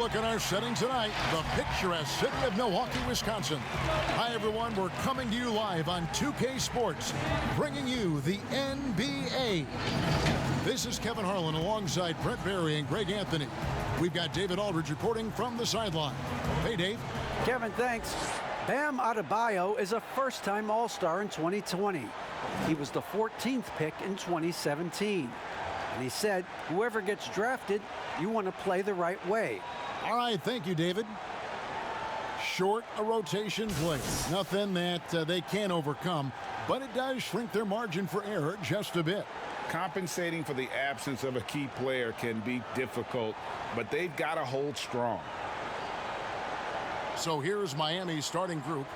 look at our setting tonight. The picturesque city of Milwaukee, Wisconsin. Hi, everyone. We're coming to you live on 2K Sports, bringing you the NBA. This is Kevin Harlan alongside Brett Barry and Greg Anthony. We've got David Aldridge reporting from the sideline. Hey, Dave. Kevin, thanks. Bam Adebayo is a first-time All-Star in 2020. He was the 14th pick in 2017. And he said, whoever gets drafted, you want to play the right way. All right, thank you, David. Short a rotation play. Nothing that they can't overcome, but it does shrink their margin for error just a bit. Compensating for the absence of a key player can be difficult, but they've got to hold strong. So here's Miami's starting group.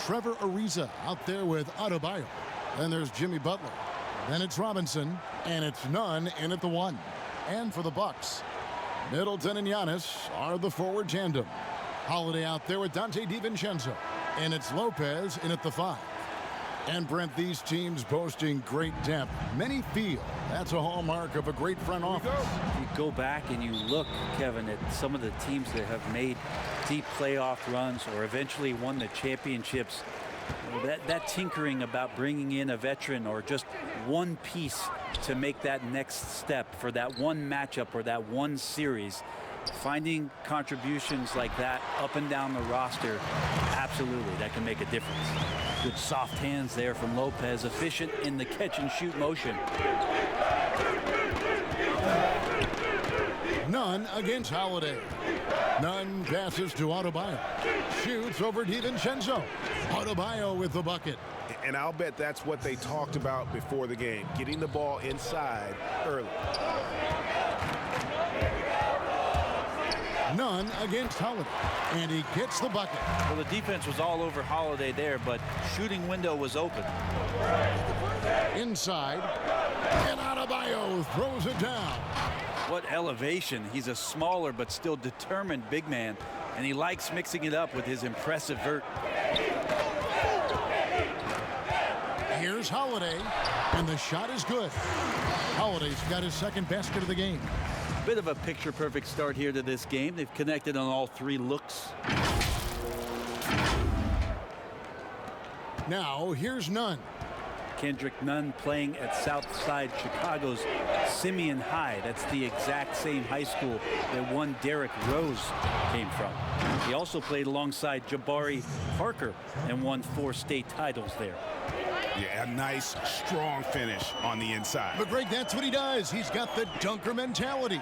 Trevor Ariza out there with Adebayo. Then there's Jimmy Butler. Then it's Robinson, and it's Nunn in at the 1. And for the Bucks, Middleton and Giannis are the forward tandem. Holiday out there with Dante DiVincenzo, and it's Lopez in at the 5. And Brent, these teams boasting great depth. Many feel that's a hallmark of a great front office. You go back and you look, Kevin, at some of the teams that have made deep playoff runs or eventually won the championships. That tinkering about bringing in a veteran or just one piece to make that next step for that one matchup or that one series, finding contributions like that up and down the roster, absolutely, that can make a difference. Good soft hands there from Lopez, efficient in the catch and shoot motion. Nunn against Holiday. Nunn passes to Adebayo. Shoots over DiVincenzo. Adebayo with the bucket. And I'll bet that's what they talked about before the game, getting the ball inside early. Nunn against Holiday, and he gets the bucket. Well, the defense was all over Holiday there, but shooting window was open. Inside, and Adebayo throws it down. What elevation. He's a smaller but still determined big man, and he likes mixing it up with his impressive vert. Here's Holiday, and the shot is good. Holiday's got his second basket of the game. Bit of a picture-perfect start here to this game. They've connected on all 3 looks. Now, here's Nunn. Kendrick Nunn playing at Southside Chicago's Simeon High. That's the exact same high school that one Derrick Rose came from. He also played alongside Jabari Parker and won 4 state titles there. Yeah, a nice, strong finish on the inside. But Greg, that's what he does. He's got the dunker mentality.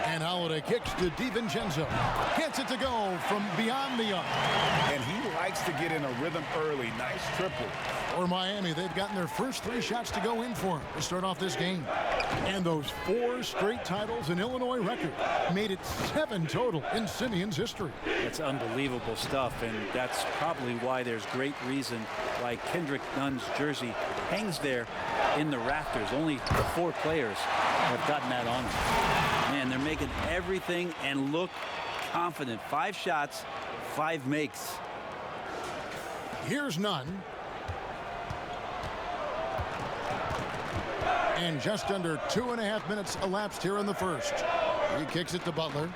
And Holiday kicks to DiVincenzo. Gets it to go from beyond the arc. And he likes to get in a rhythm early. Nice triple. For Miami, they've gotten their first 3 shots to go in for him to start off this game. And those 4 straight titles in Illinois record made it 7 total in Simeon's history. That's unbelievable stuff, and that's probably why there's great reason why Kendrick Nunn's jersey hangs there in the rafters. Only the 4 players have gotten that on them. Man, they're making everything and look confident. 5 shots, 5 makes. Here's Nunn. And just under 2.5 minutes elapsed here in the first. He kicks it to Butler.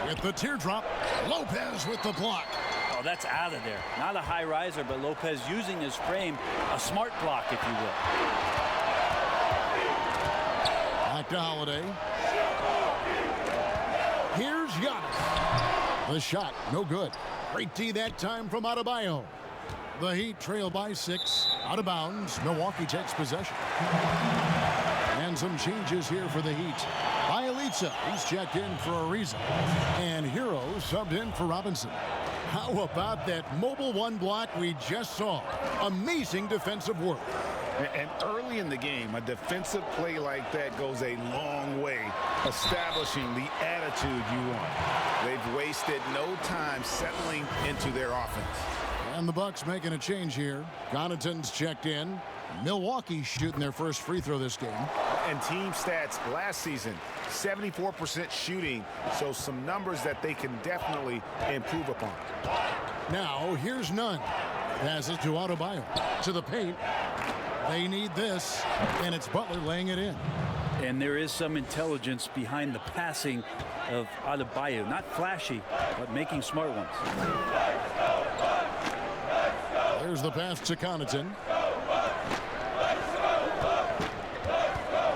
With the teardrop, Lopez with the block. Oh, that's out of there. Not a high riser, but Lopez using his frame, a smart block, if you will. Back to Holiday. Here's Giannis. The shot, no good. Great D that time from Adebayo. The Heat trail by 6. Out of bounds. Milwaukee takes possession. And some changes here for the Heat. Bielitsa, he's checked in for Ariza. And Hero subbed in for Robinson. How about that mobile 1 block we just saw? Amazing defensive work. And early in the game, a defensive play like that goes a long way, establishing the attitude you want. They've wasted no time settling into their offense. And the Bucks making a change here. Connaughton's checked in. Milwaukee shooting their first free throw this game. And team stats last season, 74% shooting, so some numbers that they can definitely improve upon. Now, here's Nunn. Passes to Adebayo. To the paint. They need this, and it's Butler laying it in. And there is some intelligence behind the passing of Adebayo. Not flashy, but making smart ones. There's the pass to Connaughton.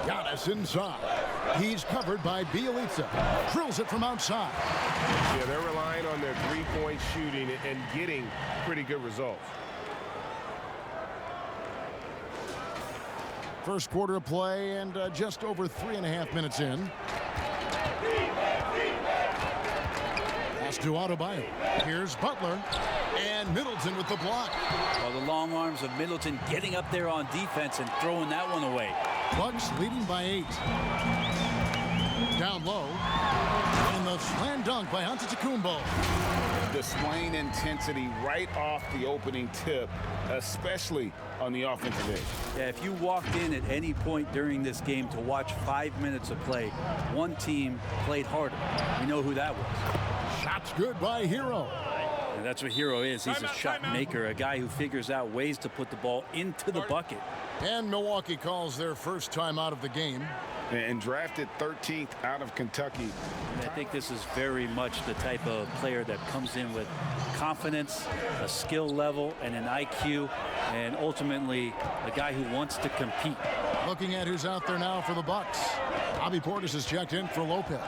Giannis inside. He's covered by Bielitsa. Drills it from outside. Yeah, they're relying on their three-point shooting and getting pretty good results. First quarter of play and just over 3.5 minutes in. Pass to Adebayo. Here's Butler. And Middleton with the block. Well, the long arms of Middleton getting up there on defense and throwing that one away. Bucks leading by 8. Down low. And the slam dunk by Antetokounmpo. Displaying intensity right off the opening tip, especially on the offensive end. Yeah, if you walked in at any point during this game to watch 5 minutes of play, one team played harder. We know who that was. Shots good by Hero. And that's what Hero is. He's a shot maker, a guy who figures out ways to put the ball into the bucket. And Milwaukee calls their first time out of the game. And drafted 13th out of Kentucky. I think this is very much the type of player that comes in with confidence, a skill level, and an IQ, and ultimately a guy who wants to compete. Looking at who's out there now for the Bucks. Bobby Portis has checked in for Lopez.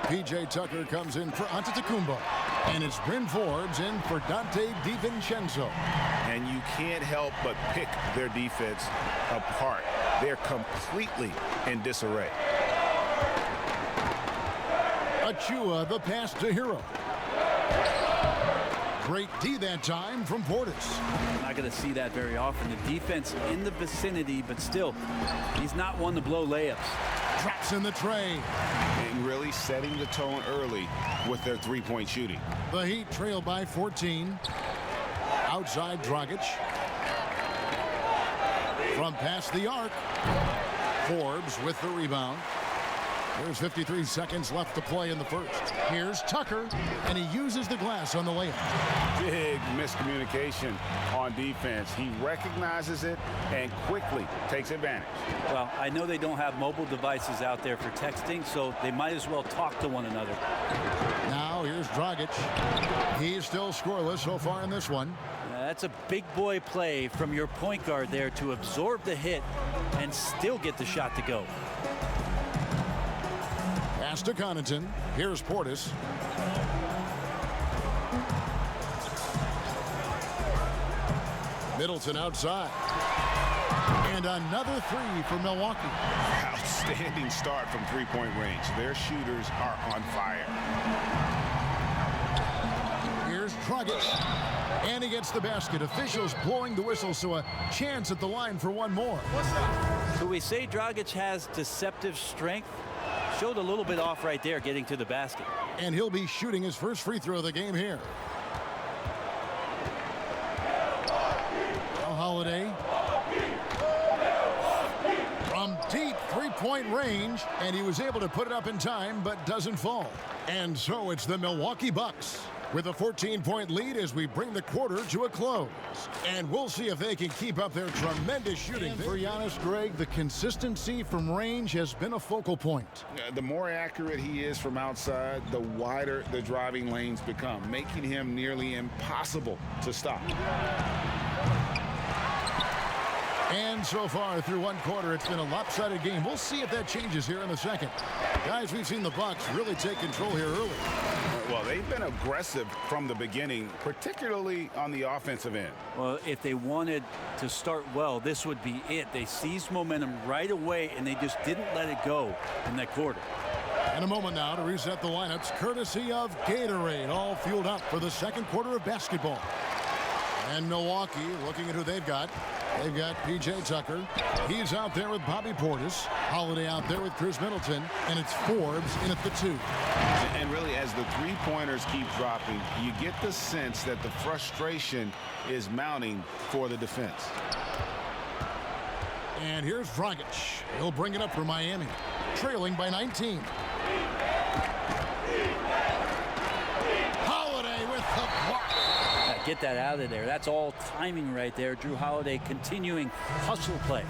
P.J. Tucker comes in for Antetokounmpo. And it's Bryn Forbes in for Dante DiVincenzo. And you can't help but pick their defense apart. They're completely in disarray. Achua, the pass to Hero. Great D that time from Portis. I'm not going to see that very often. The defense in the vicinity, but still, he's not one to blow layups. Drops in the tray. And really setting the tone early with their three-point shooting. The Heat trail by 14. Outside Dragic. From past the arc. Forbes with the rebound. There's 53 seconds left to play in the first. Here's Tucker, and he uses the glass on the layup. Big miscommunication on defense. He recognizes it and quickly takes advantage. Well, I know they don't have mobile devices out there for texting, so they might as well talk to one another. Now here's Dragic. He's still scoreless so far in this one. That's a big boy play from your point guard there to absorb the hit and still get the shot to go. Pass to Connaughton. Here's Portis. Middleton outside. And another three for Milwaukee. Outstanding start from three-point range. Their shooters are on fire. Here's Dragic. And he gets the basket. Officials blowing the whistle, so a chance at the line for one more. So we say Dragic has deceptive strength. Showed a little bit off right there getting to the basket. And he'll be shooting his first free throw of the game here. Now Holiday. From deep three-point range, and he was able to put it up in time, but doesn't fall. And so it's the Milwaukee Bucks with a 14-point lead as we bring the quarter to a close. And we'll see if they can keep up their tremendous shooting. And for Giannis, Greg, the consistency from range has been a focal point. The more accurate he is from outside, the wider the driving lanes become, making him nearly impossible to stop. And so far through one quarter, it's been a lopsided game. We'll see if that changes here in the second. Guys, we've seen the Bucks really take control here early. Well, they've been aggressive from the beginning, particularly on the offensive end. Well, if they wanted to start well, this would be it. They seized momentum right away, and they just didn't let it go in that quarter. In a moment now to reset the lineups, courtesy of Gatorade, all fueled up for the second quarter of basketball. And Milwaukee, looking at who they've got. They've got P.J. Tucker. He's out there with Bobby Portis. Holiday out there with Chris Middleton. And it's Forbes in at the 2. And really, as the three-pointers keep dropping, you get the sense that the frustration is mounting for the defense. And here's Dragic. He'll bring it up for Miami, trailing by 19. get that out of there. That's all timing right there. Drew Holiday continuing hustle play.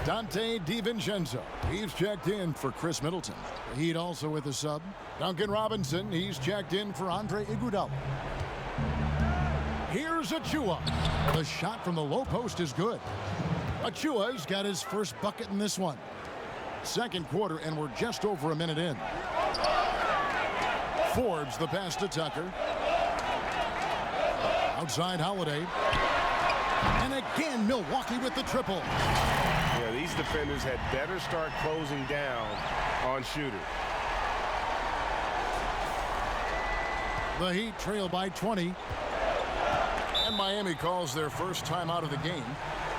Dante DiVincenzo, he's checked in for Chris Middleton. The Heat also with a sub. Duncan Robinson, he's checked in for Andre Iguodala. Here's Achua. The shot from the low post is good. Achua's got his first bucket in this one. Second quarter, and we're just over a minute in. Forbes the pass to Tucker. Outside Holiday. And again, Milwaukee with the triple. Yeah, these defenders had better start closing down on shooters. The Heat trail by 20. And Miami calls their first time out of the game.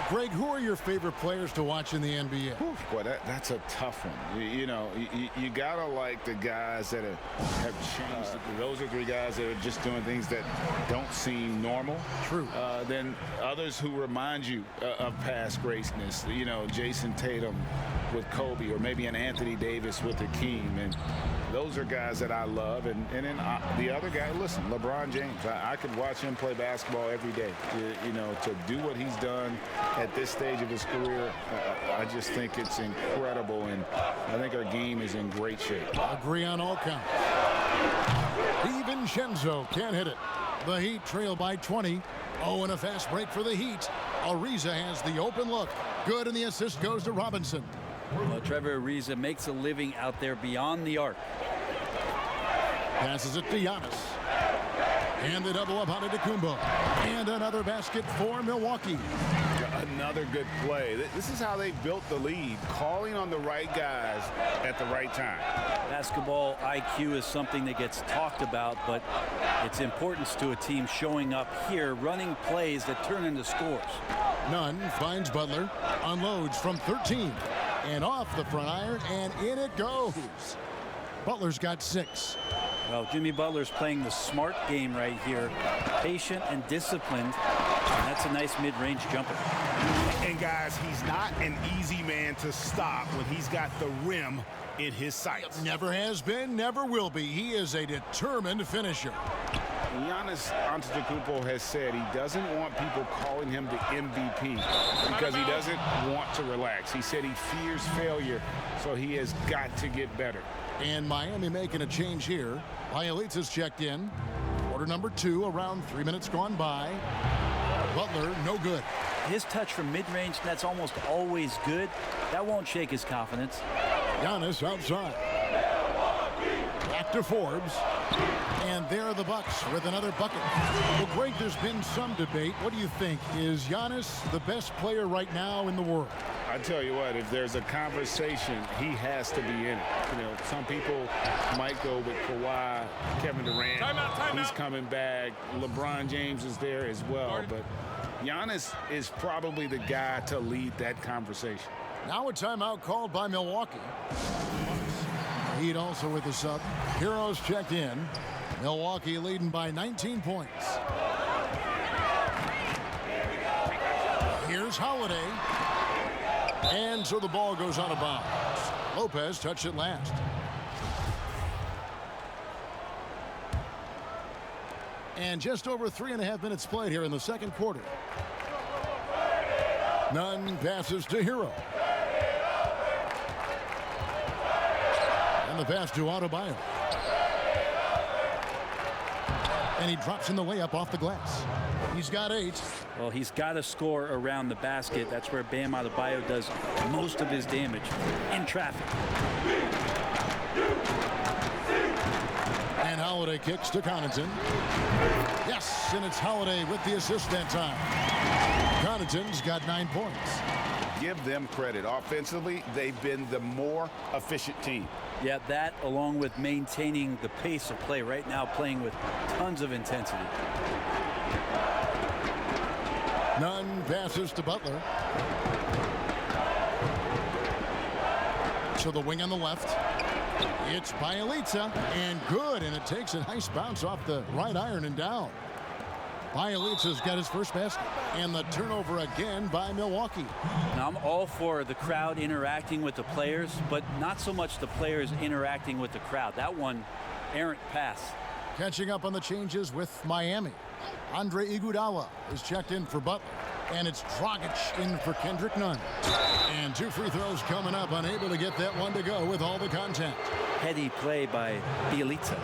Greg, who are your favorite players to watch in the NBA? Boy, that's a tough one. You gotta like the guys that have changed. Those are three guys that are just doing things that don't seem normal. True. Then others who remind you of past greatness. You know, Jason Tatum with Kobe, or maybe an Anthony Davis with Hakeem. And those are guys that I love. And then the other guy, listen, LeBron James. I could watch him play basketball every day. You know, to do what he's done at this stage of his career, I just think it's incredible, and I think our game is in great shape. Agree on all counts. DiVincenzo can't hit it. The Heat trail by 20. Oh, and a fast break for the Heat. Ariza has the open look. Good, and the assist goes to Robinson. Well, Trevor Ariza makes a living out there beyond the arc. Passes it to Giannis. And the double up on Antetokounmpo. And another basket for Milwaukee. Another good play. This is how they built the lead, calling on the right guys at the right time. Basketball IQ is something that gets talked about, but its importance to a team showing up here, running plays that turn into scores. Nunn finds Butler, unloads from 13, and off the front iron, and in it goes. Butler's got 6. Well, Jimmy Butler's playing the smart game right here, patient and disciplined. And that's a nice mid-range jumper. And guys, he's not an easy man to stop when he's got the rim in his sights. Never has been, never will be. He is a determined finisher. Giannis Antetokounmpo has said he doesn't want people calling him the MVP because he doesn't want to relax. He said he fears failure, so he has got to get better. And Miami making a change here. Bielitsa's checked in. Quarter number 2, around 3 minutes gone by. Butler, no good. His touch from mid-range, that's almost always good. That won't shake his confidence. Giannis outside. Back to Forbes. And there are the Bucks with another bucket. Well, Greg, there's been some debate. What do you think? Is Giannis the best player right now in the world? I tell you what, if there's a conversation, he has to be in it. You know, some people might go with Kawhi, Kevin Durant. He's coming back. LeBron James is there as well. But Giannis is probably the guy to lead that conversation. Now a timeout called by Milwaukee. Heat also with the sub. Heroes checked in. Milwaukee leading by 19 points. Here's Holiday. And so the ball goes out of bounds. Lopez touched it last. And just over 3.5 minutes played here in the second quarter. Nunn passes to Hero. And the pass to Adebayo. And he drops in the layup off the glass. He's got 8. Well, he's got to score around the basket. That's where Bam Adebayo does most of his damage in traffic. And Holiday kicks to Connaughton. Yes, and it's Holiday with the assist that time. Connaughton's got 9 points. Give them credit. Offensively, they've been the more efficient team. Yeah, that along with maintaining the pace of play right now, playing with tons of intensity. Nunn passes to Butler. To the wing on the left. It's Bielitsa, and good, and it takes a nice bounce off the right iron and down. Bielitsa's got his first basket, and the turnover again by Milwaukee. Now, I'm all for the crowd interacting with the players, but not so much the players interacting with the crowd. That one, errant pass. Catching up on the changes with Miami. Andre Iguodala is checked in for Butler. And it's Dragic in for Kendrick Nunn. And 2 free throws coming up, unable to get that one to go with all the contact. Heady play by Bielitsa.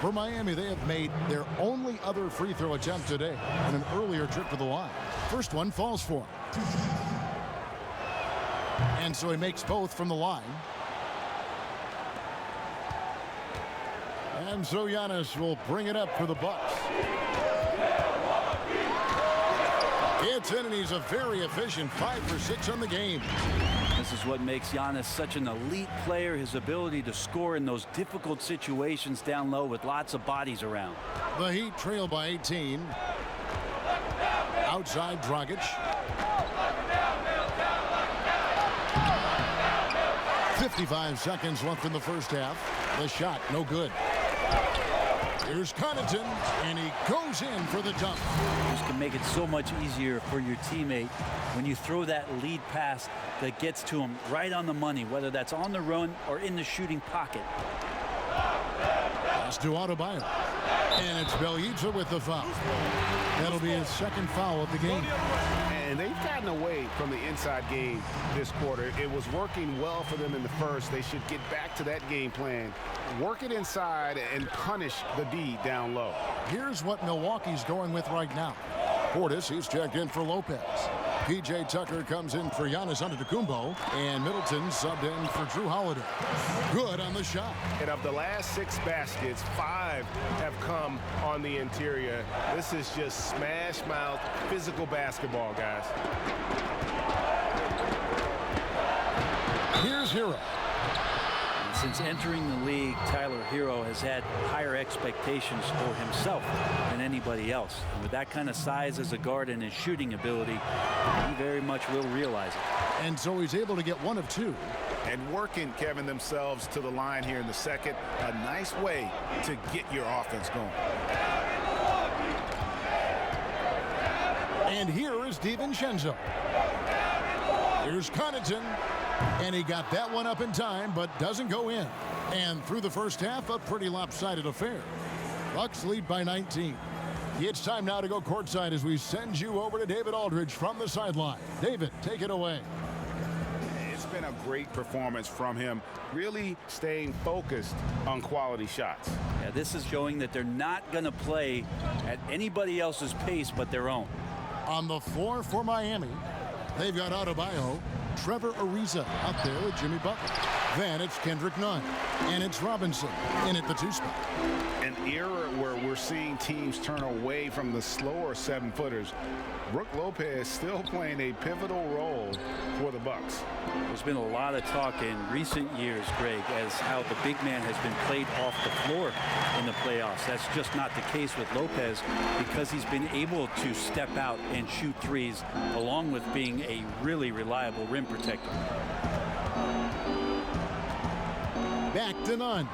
For Miami, they have made their only other free throw attempt today on an earlier trip to the line. First one falls for him. And so he makes both from the line. And so Giannis will bring it up for the Bucks. It's in, and he's a very efficient 5 for 6 on the game. This is what makes Giannis such an elite player, his ability to score in those difficult situations down low with lots of bodies around. The Heat trail by 18. Outside Dragic. 55 seconds left in the first half. The shot, no good. Here's Connaughton, and he goes in for the dunk. This can make it so much easier for your teammate when you throw that lead pass that gets to him right on the money, whether that's on the run or in the shooting pocket. Pass to Adebayo. And it's Bielitsa with the foul. That'll be his second foul of the game. And they've gotten away from the inside game this quarter. It was working well for them in the first. They should get back to that game plan. Work it inside and punish the D down low. Here's what Milwaukee's going with right now. Portis, he's checked in for Lopez. P.J. Tucker comes in for Giannis Antetokounmpo. And Middleton subbed in for Drew Holiday. Good on the shot. And of the last 6 baskets, 5 have come on the interior. This is just smash mouth physical basketball, guys. Here's Hero. Since entering the league, Tyler Hero has had higher expectations for himself than anybody else. And with that kind of size as a guard and his shooting ability, he very much will realize it. And so he's able to get 1 of 2. And working, Kevin, themselves to the line here in the second. A nice way to get your offense going. And here is DiVincenzo. Here's Connaughton. And he got that one up in time, but doesn't go in. And through the first half, a pretty lopsided affair. Bucks lead by 19. It's time now to go courtside as we send you over to David Aldridge from the sideline. David, take it away. It's been a great performance from him, really staying focused on quality shots. Yeah, this is showing that they're not going to play at anybody else's pace but their own. On the floor for Miami, they've got Adebayo, Trevor Ariza out there with Jimmy Butler. Then it's Kendrick Nunn, and it's Robinson in at the 2 spot. An era where we're seeing teams turn away from the slower 7-footers. Brook Lopez still playing a pivotal role for the Bucks. There's been a lot of talk in recent years, Greg, as how the big man has been played off the floor in the playoffs. That's just not the case with Lopez because he's been able to step out and shoot threes along with being a really reliable rim protector. Back to Nunn.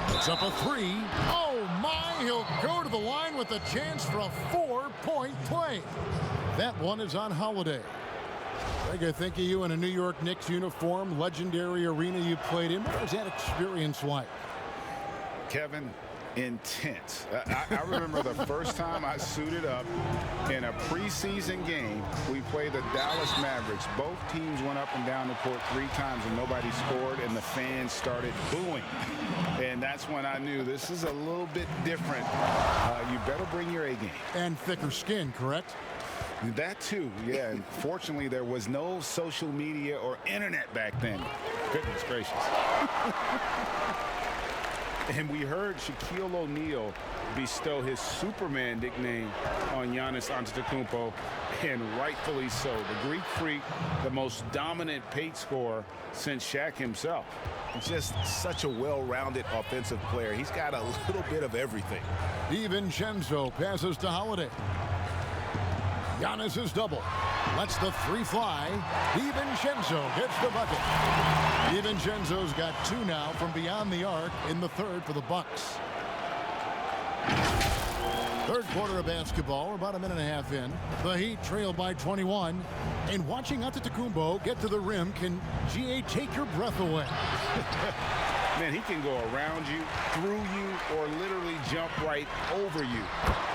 It's up a 3. Oh my, he'll go to the line with a chance for a 4-point play. That one is on Holiday. Greg, I think of you in a New York Knicks uniform, legendary arena you played in. What was that experience like? Kevin, intense. I remember the first time I suited up in a preseason game. We played the Dallas Mavericks. Both teams went up and down the court 3 times and nobody scored, and the fans started booing. And that's when I knew this is a little bit different. You better bring your A game. And thicker skin, correct? That too, yeah. And fortunately, there was no social media or internet back then. Goodness gracious. And we heard Shaquille O'Neal bestow his Superman nickname on Giannis Antetokounmpo, and rightfully so. The Greek freak, the most dominant paint scorer since Shaq himself. Just such a well-rounded offensive player. He's got a little bit of everything. DiVincenzo passes to Holiday. Giannis is double. Lets the 3 fly. DiVincenzo gets the bucket. DiVincenzo's got 2 now from beyond the arc in the 3rd for the Bucks. 3rd quarter of basketball. We're about a minute and a half in. The Heat trail by 21. And watching Antetokounmpo get to the rim can, GA, take your breath away. Man, he can go around you, through you, or literally jump right over you.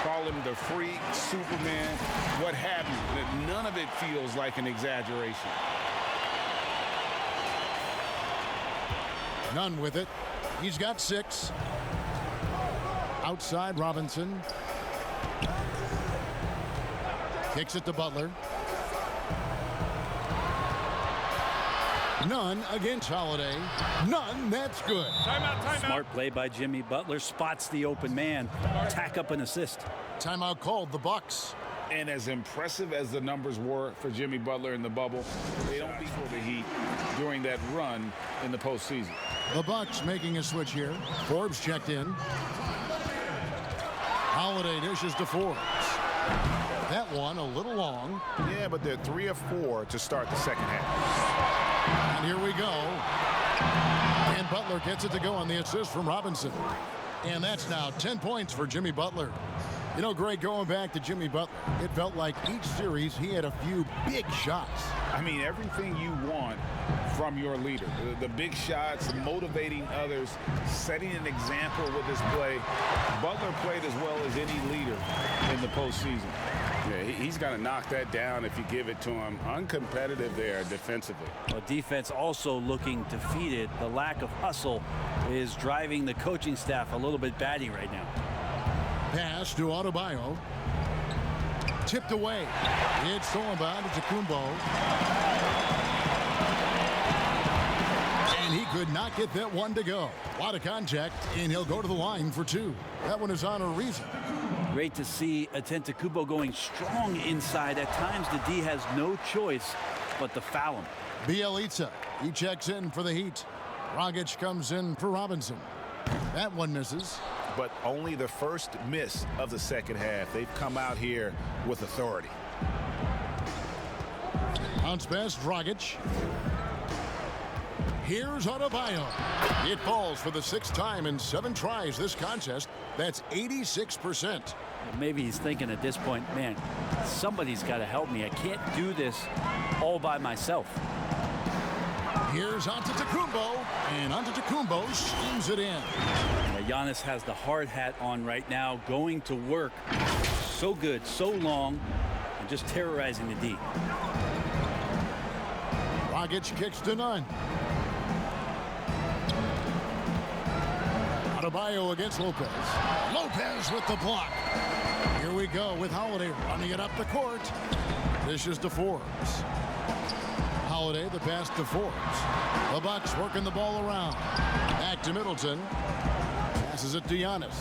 Call him the freak, Superman, what have you. None of it feels like an exaggeration. None with it. He's got 6. Outside Robinson. Kicks it to Butler. None against Holiday. None. That's good. Timeout. Smart play by Jimmy Butler. Spots the open man. Tack up an assist. Timeout called the Bucks. And as impressive as the numbers were for Jimmy Butler in the bubble, they don't beat for the Heat during that run in the postseason. The Bucks making a switch here. Forbes checked in. Holiday dishes to Forbes. That one a little long. Yeah, but they're 3 of 4 to start the second half. And here we go. And Butler gets it to go on the assist from Robinson. And that's now 10 points for Jimmy Butler. You know, Greg, going back to Jimmy Butler, it felt like each series he had a few big shots. I mean, everything you want from your leader. The big shots, motivating others, setting an example with his play. Butler played as well as any leader in the postseason. Yeah, he's got to knock that down if you give it to him. Uncompetitive there defensively. Well, defense also looking defeated. The lack of hustle is driving the coaching staff a little bit batty right now. Pass to Adebayo. Tipped away. It's stolen by Antetokounmpo. And he could not get that one to go. A lot of contact, and he'll go to the line for 2. That one is on Ariza. Great to see Antetokounmpo going strong inside. At times, the D has no choice but to foul him. Bjelica, he checks in for the Heat. Dragic comes in for Robinson. That one misses. But only the first miss of the second half. They've come out here with authority. Bounce pass, Dragic. Here's Adebayo. It falls for the 6th time in 7 tries this contest. That's 86%. Maybe he's thinking at this point, man, somebody's got to help me. I can't do this all by myself. Here's Antetokounmpo, and Antetokounmpo schemes it in. Giannis has the hard hat on right now, going to work. So good, so long, and just terrorizing the D. Dragic kicks to none. Adebayo against Lopez. Lopez with the block. Here we go with Holiday running it up the court. This is to Forbes. Holiday, the pass to Forbes. The Bucks working the ball around. Back to Middleton. Passes it to Giannis.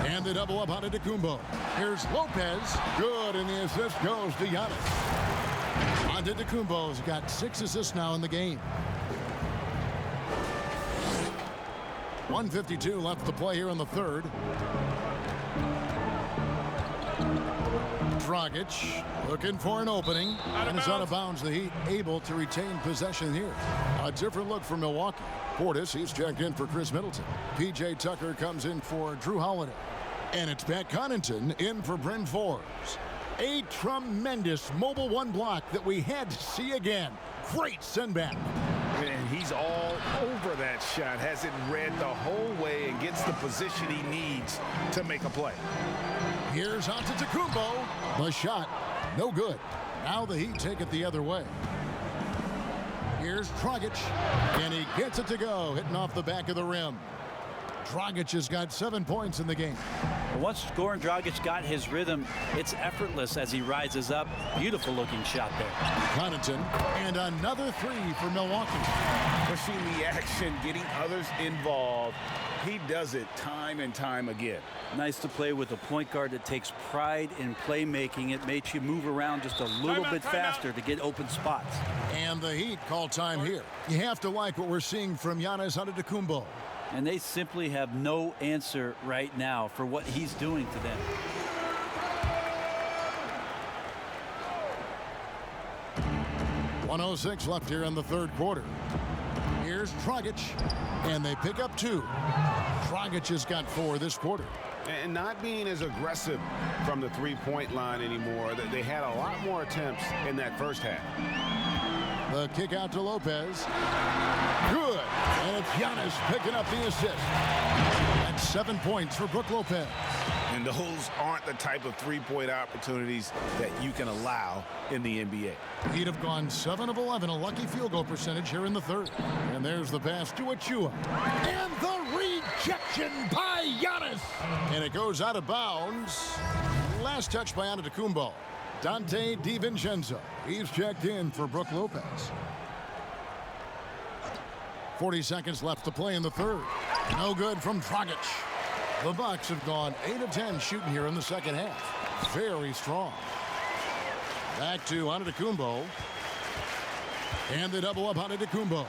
And the double up on Antetokounmpo. Here's Lopez. Good, and the assist goes to Giannis. Antetokounmpo's got 6 assists now in the game. 1:52 left to play here in the third. Dragic looking for an opening. And it's out of bounds. The Heat able to retain possession here. A different look for Milwaukee. Portis, he's checked in for Chris Middleton. P.J. Tucker comes in for Drew Holiday. And it's Pat Connaughton in for Bryn Forbes. A tremendous mobile 1 block that we had to see again. Great send back. And he's all over that shot. Has it read the whole way and gets the position he needs to make a play. Here's Antetokounmpo. The shot, no good. Now the Heat take it the other way. Here's Dragic, and he gets it to go, hitting off the back of the rim. Dragic has got 7 points in the game. Once Goran Dragic got his rhythm, it's effortless as he rises up. Beautiful looking shot there. Connaughton, and another 3 for Milwaukee. Pushing the action, getting others involved. He does it time and time again. Nice to play with a point guard that takes pride in playmaking. It makes you move around just a little bit faster to get open spots. And the Heat call time here. You have to like what we're seeing from Giannis Antetokounmpo. And they simply have no answer right now for what he's doing to them. .106 left here in the third quarter. Here's Dragic, and they pick up 2. Dragic has got 4 this quarter. And not being as aggressive from the three-point line anymore. They had a lot more attempts in that first half. The kick out to Lopez. Good. And it's Giannis picking up the assist. That's 7 points for Brook Lopez. And those aren't the type of three-point opportunities that you can allow in the NBA. He'd have gone 7 of 11, a lucky field goal percentage here in the third. And there's the pass to Achua. And the rejection by Giannis. And it goes out of bounds. Last touch by Antetokounmpo. Dante DiVincenzo. He's checked in for Brook Lopez. 40 seconds left to play in the third. No good from Dragic. The Bucks have gone 8 of 10 shooting here in the second half. Very strong. Back to Antetokounmpo. And they double up Antetokounmpo.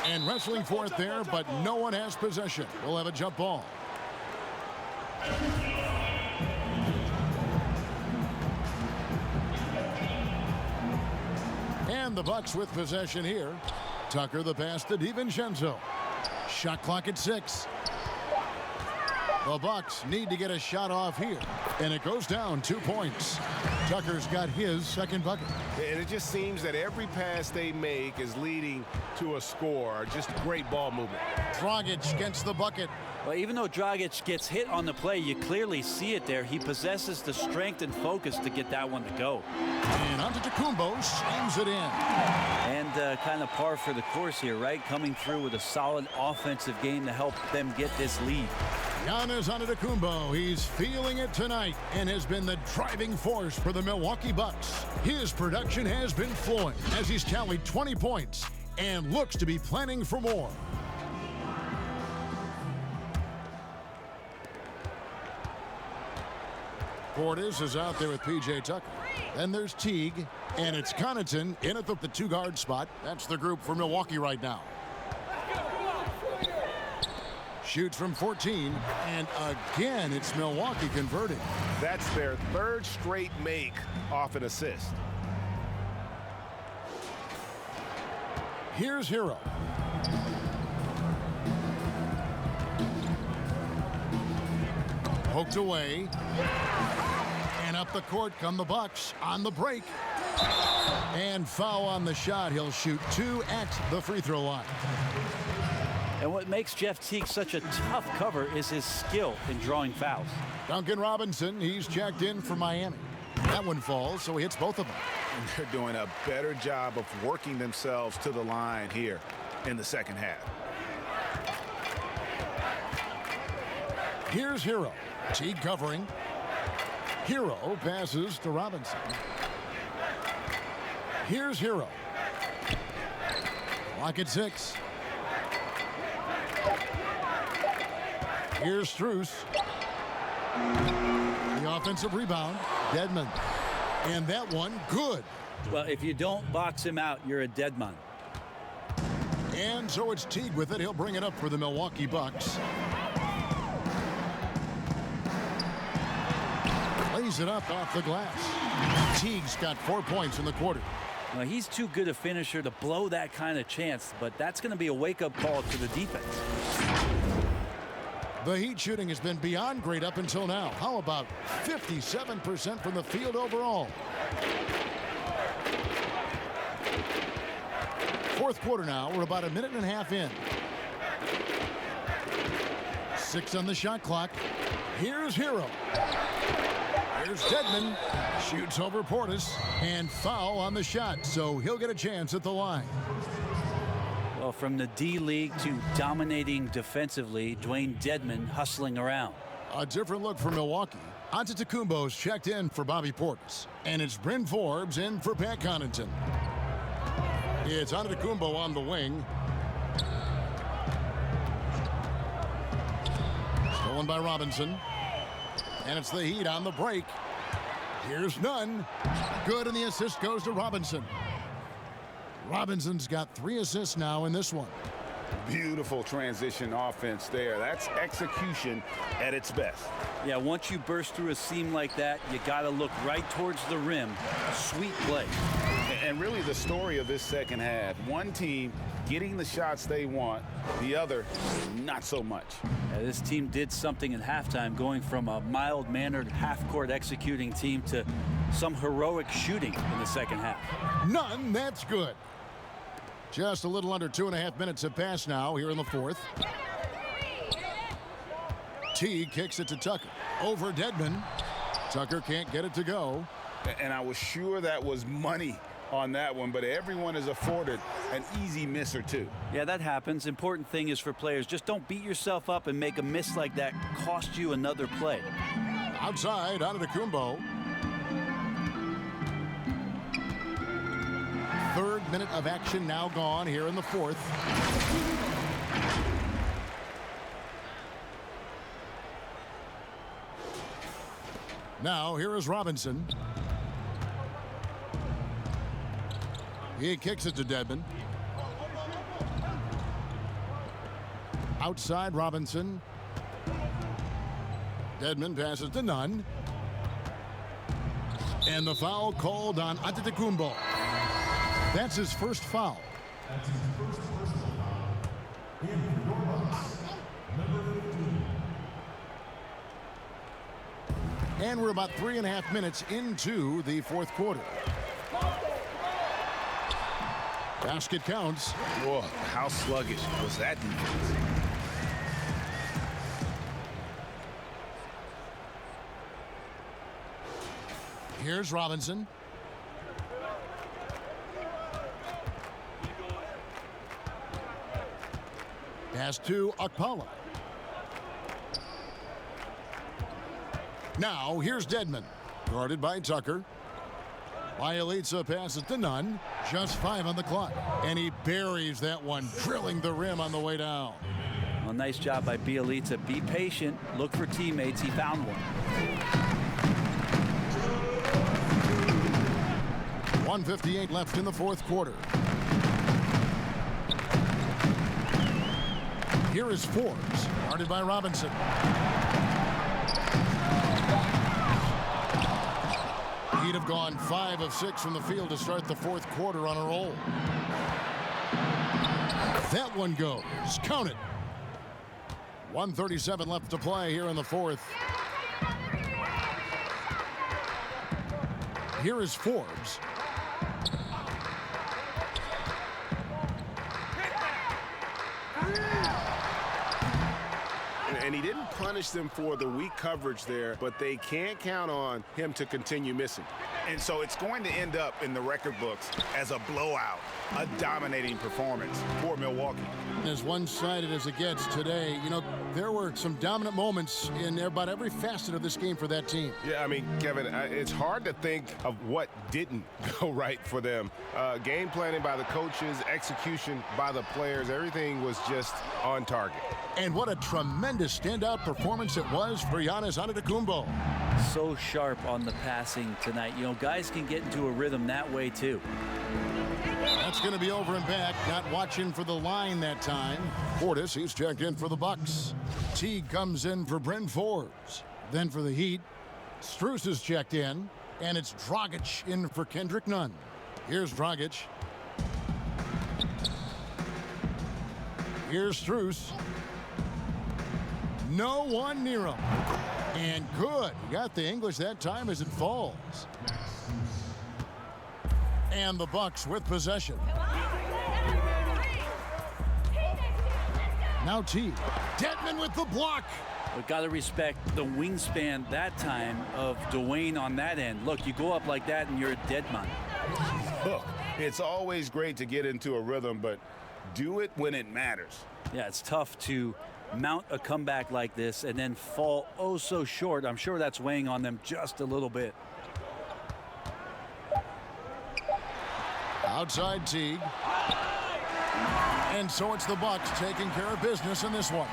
And wrestling for it there, but no one has possession. We'll have a jump ball. And the Bucks with possession here. Tucker the pass to DiVincenzo. Shot clock at 6. The Bucks need to get a shot off here. And it goes down 2 points. Tucker's got his second bucket. And it just seems that every pass they make is leading to a score. Just great ball movement. Dragic gets the bucket. Well, even though Dragic gets hit on the play, you clearly see it there. He possesses the strength and focus to get that one to go. And Antetokounmpo slams it in. And kind of par for the course here, right? Coming through with a solid offensive game to help them get this lead. Giannis Antetokounmpo, he's feeling it tonight and has been the driving force for the Milwaukee Bucks. His production has been flowing as he's tallied 20 points and looks to be planning for more. Portis is out there with P.J. Tucker. Then there's Teague, and it's Connaughton in at the 2-guard spot. That's the group for Milwaukee right now. Shoots from 14, and again, it's Milwaukee converting. That's their third straight make off an assist. Here's Hero. Poked away. And up the court come the Bucks on the break. And foul on the shot. He'll shoot 2 at the free throw line. And what makes Jeff Teague such a tough cover is his skill in drawing fouls. Duncan Robinson, he's checked in for Miami. That one falls, so he hits both of them. And they're doing a better job of working themselves to the line here in the second half. Here's Hero. Teague covering. Hero passes to Robinson. Here's Hero. Clock at 6. Here's Strus. The offensive rebound. Dedmon. And that one, good. Well, if you don't box him out, you're a dead man. And so it's Teague with it. He'll bring it up for the Milwaukee Bucks. Lays it up off the glass. Teague's got 4 points in the quarter. Well, he's too good a finisher to blow that kind of chance, but that's going to be a wake-up call to the defense. The Heat shooting has been beyond great up until now. How about 57% from the field overall? Fourth quarter now. We're about a minute and a half in. 6 on the shot clock. Here's Hero. Here's Dedmon. Shoots over Portis. And foul on the shot, so he'll get a chance at the line. Well, from the D-League to dominating defensively, Dwayne Dedmon hustling around. A different look for Milwaukee. Antetokounmpo's checked in for Bobby Portis. And it's Bryn Forbes in for Pat Connaughton. It's Antetokounmpo on the wing. Stolen by Robinson. And it's the Heat on the break. Here's Nunn. Good, and the assist goes to Robinson. Robinson's got 3 assists now in this one. Beautiful transition offense there. That's execution at its best. Yeah, once you burst through a seam like that, you got to look right towards the rim. Sweet play. And really the story of this second half, one team getting the shots they want, the other not so much. Yeah, this team did something in halftime, going from a mild-mannered half-court executing team to some heroic shooting in the second half. None, that's good. Just a little under 2.5 minutes have passed now here in the fourth. T kicks it to Tucker. Over Dedmon. Tucker can't get it to go. And I was sure that was money on that one, but everyone is afforded an easy miss or two. Yeah, that happens. Important thing is for players, just don't beat yourself up and make a miss like that cost you another play. Outside, Antetokounmpo. Third minute of action now gone here in the fourth. Now here is Robinson. He kicks it to Dedmon. Outside Robinson. Dedmon passes to Nunn. And the foul called on Antetokounmpo. That's his first foul. That's his first personal foul. In for your Bucks, number 15. And we're about 3.5 minutes into the fourth quarter. Basket counts. Whoa, how sluggish was that defense? Here's Robinson. Pass to Okpala. Now here's Dedmon. Guarded by Tucker. Bielitsa passes to Nunn. Just 5 on the clock. And he buries that one, drilling the rim on the way down. Well, nice job by Bielitsa. Be patient. Look for teammates. He found one. 1:58 left in the fourth quarter. Here is Forbes, guarded by Robinson. He'd have gone 5 of 6 from the field to start the fourth quarter on a roll. That one goes. Count it. 1:37 left to play here in the fourth. Here is Forbes. And he didn't punish them for the weak coverage there, but they can't count on him to continue missing. And so it's going to end up in the record books as a blowout, a dominating performance for Milwaukee. As one-sided as it gets today, you know, there were some dominant moments in about every facet of this game for that team. Yeah, I mean, Kevin, it's hard to think of what didn't go right for them. Game planning by the coaches, execution by the players, everything was just on target. And what a tremendous standout performance it was for Giannis Antetokounmpo. So sharp on the passing tonight. You know, guys can get into a rhythm that way too. That's going to be over and back. Not watching for the line that time. Portis, he's checked in for the Bucks. Teague comes in for Bryn Forbes. Then for the Heat, Strus is checked in. And it's Dragic in for Kendrick Nunn. Here's Dragic. Here's Strus. No one near him. And good. He got the English that time as it falls. And the Bucks with possession. Now T. Dedmon with the block. But got to respect the wingspan that time of Dwayne on that end. Look, you go up like that and you're a dead man. Look, it's always great to get into a rhythm, but do it when it matters. Yeah, it's tough to mount a comeback like this and then fall oh so short. I'm sure that's weighing on them just a little bit. Outside Teague. And so it's the Bucks taking care of business in this one.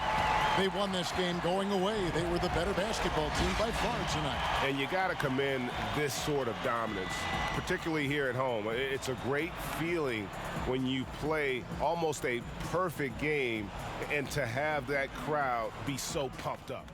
They won this game going away. They were the better basketball team by far tonight. And you got to commend this sort of dominance, particularly here at home. It's a great feeling when you play almost a perfect game and to have that crowd be so pumped up.